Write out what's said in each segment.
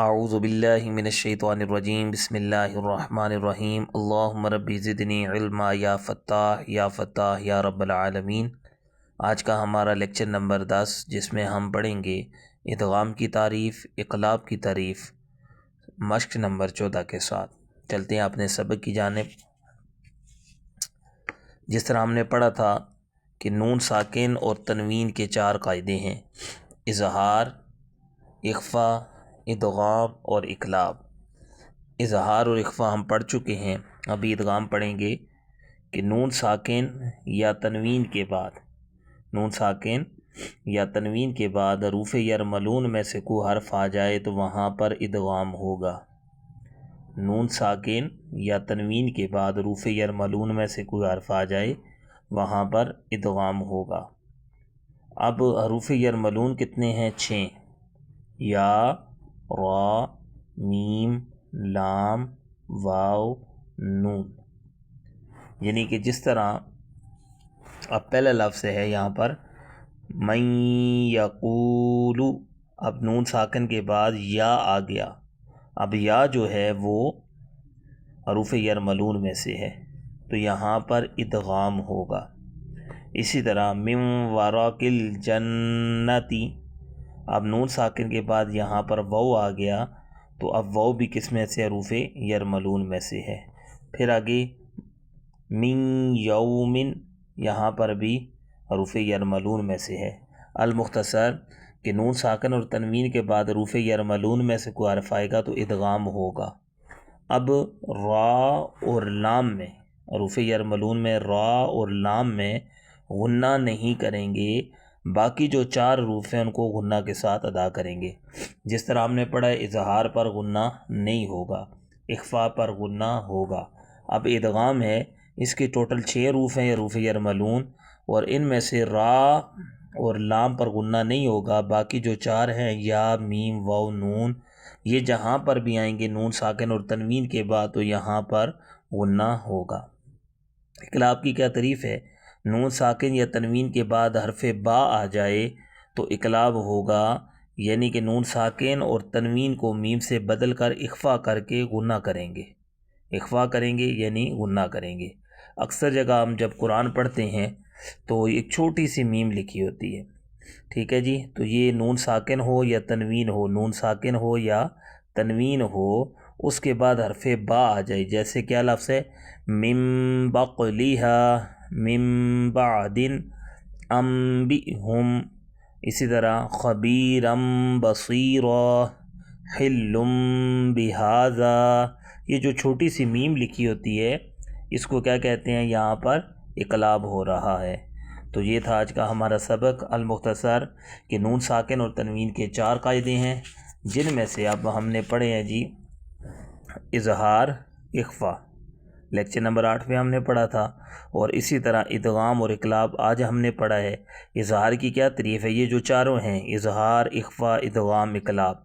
اعوذ باللہ من الشیطان الرجیم بسم اللہ الرحمن الرحیم اللہم رب زدنی علما یا فتاح یا رب العالمین۔ آج کا ہمارا لیکچر نمبر 10، جس میں ہم پڑھیں گے ادغام کی تعریف، اقلاب کی تعریف، مشق نمبر 14 کے ساتھ۔ چلتے ہیں اپنے سبق کی جانب۔ جس طرح ہم نے پڑھا تھا کہ نون ساکن اور تنوین کے 4 قاعدے ہیں: اظہار، اخفا، ادغام اور اقلاب۔ اظہار اور اخفا ہم پڑھ چکے ہیں، ابھی ادغام پڑھیں گے کہ نون ساکن یا تنوین کے بعد حروف یرملون میں سے کوئی حرف آ جائے تو وہاں پر ادغام ہوگا۔ نون ساکن یا تنوین کے بعد حروف یرملون میں سے کوئی حرف آ جائے وہاں پر ادغام ہوگا۔ اب حروف یرملون کتنے ہیں؟ 6: یا، را، میم، لام، واو، نون۔ یعنی کہ جس طرح اب پہلا لفظ ہے یہاں پر من یقول، اب نون ساکن کے بعد یا آ گیا، اب یا جو ہے وہ حروف یرملون میں سے ہے تو یہاں پر ادغام ہوگا۔ اسی طرح من ورق الجنتی، اب نون ساکن کے بعد یہاں پر واو آ گیا تو اب واو بھی کس میں سے؟ حروف یرملون میں سے ہے۔ پھر آگے من یومن، یہاں پر بھی حروف یرملون میں سے ہے۔ المختصر کہ نون ساکن اور تنوین کے بعد حروف یرملون میں سے کوئی حرف آئے گا تو ادغام ہوگا۔ اب را اور لام میں، حروف یرملون میں را اور لام میں غنہ نہیں کریں گے، باقی جو 4 حروف ہیں ان کو غنہ کے ساتھ ادا کریں گے۔ جس طرح ہم نے پڑھا ہے اظہار پر غنہ نہیں ہوگا، اخفا پر غنہ ہوگا۔ اب ادغام ہے، اس کے ٹوٹل 6 حروف ہیں حروف یرملون، اور ان میں سے را اور لام پر غنہ نہیں ہوگا، باقی جو 4 ہیں یا، میم، واو، نون، یہ جہاں پر بھی آئیں گے نون ساکن اور تنوین کے بعد تو یہاں پر غنہ ہوگا۔ اقلاب کی کیا تعریف ہے؟ نون ساکن یا تنوین کے بعد حرف با آ جائے تو اقلاب ہوگا، یعنی کہ نون ساکن اور تنوین کو میم سے بدل کر اخفا کر کے غنہ کریں گے، اخفا کریں گے یعنی غنہ کریں گے۔ اکثر جگہ ہم جب قرآن پڑھتے ہیں تو ایک چھوٹی سی میم لکھی ہوتی ہے، ٹھیک ہے جی، تو یہ نون ساکن ہو یا تنوین ہو، نون ساکن ہو یا تنوین ہو، اس کے بعد حرف با آ جائے، جیسے کیا لفظ ہے؟ من بقلها من بعد انبئہم، اسی طرح خبیرا بصیرا، حل بہذا، یہ جو چھوٹی سی میم لکھی ہوتی ہے اس کو کیا کہتے ہیں؟ یہاں پر اقلاب ہو رہا ہے۔ تو یہ تھا آج کا ہمارا سبق المختصر کہ نون ساکن اور تنوین کے 4 قاعدے ہیں، جن میں سے اب ہم نے پڑھے ہیں جی اظہار، اخفا، لیکچر نمبر 8 میں ہم نے پڑھا تھا، اور اسی طرح ادغام اور اقلاب آج ہم نے پڑھا ہے۔ اظہار کی کیا تعریف ہے؟ یہ جو 4 ہیں اظہار، اخفا، ادغام، اقلاب،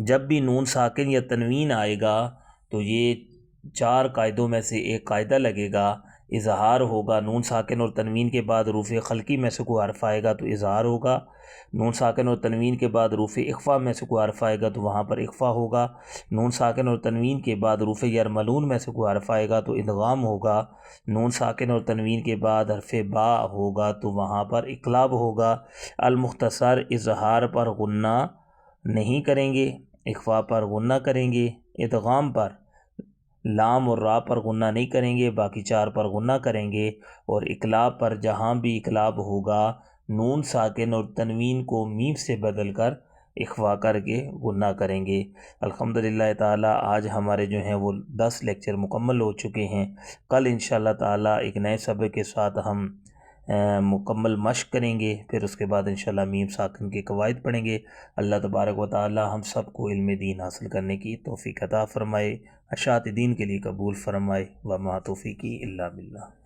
جب بھی نون ساکن یا تنوین آئے گا تو یہ 4 قاعدوں میں سے ایک قاعدہ لگے گا۔ اظہار ہوگا، نون ساکن اور تنوین کے بعد حروف خلقی میں سے کوئی حرف آئے گا تو اظہار ہوگا۔ نون ساکن اور تنوین کے بعد حروف اخفا میں سے کوئی حرف آئے گا تو وہاں پر اخفا ہوگا۔ نون ساکن اور تنوین کے بعد حروف یرملون میں سے کوئی حرف آئے گا تو ادغام ہوگا۔ نون ساکن اور تنوین کے بعد حرف با ہوگا تو وہاں پر اقلاب ہوگا۔ المختصر اظہار پر غنہ نہیں کریں گے، اخفا پر غنہ کریں گے، ادغام پر لام اور را پر غنہ نہیں کریں گے، باقی 4 پر غنہ کریں گے، اور اقلاب پر جہاں بھی اقلاب ہوگا نون ساکن اور تنوین کو میم سے بدل کر اخفا کر کے غنہ کریں گے۔ الحمدللہ تعالی آج ہمارے جو ہیں وہ 10 لیکچر مکمل ہو چکے ہیں۔ کل انشاءاللہ تعالی ایک نئے سبق کے ساتھ ہم مکمل مشق کریں گے، پھر اس کے بعد انشاءاللہ میم ساکن کے قواعد پڑھیں گے۔ اللہ تبارک و تعالی ہم سب کو علم دین حاصل کرنے کی توفیق عطا فرمائے، اشاعت دین کے لیے قبول فرمائے، وما توفیقی الا باللہ۔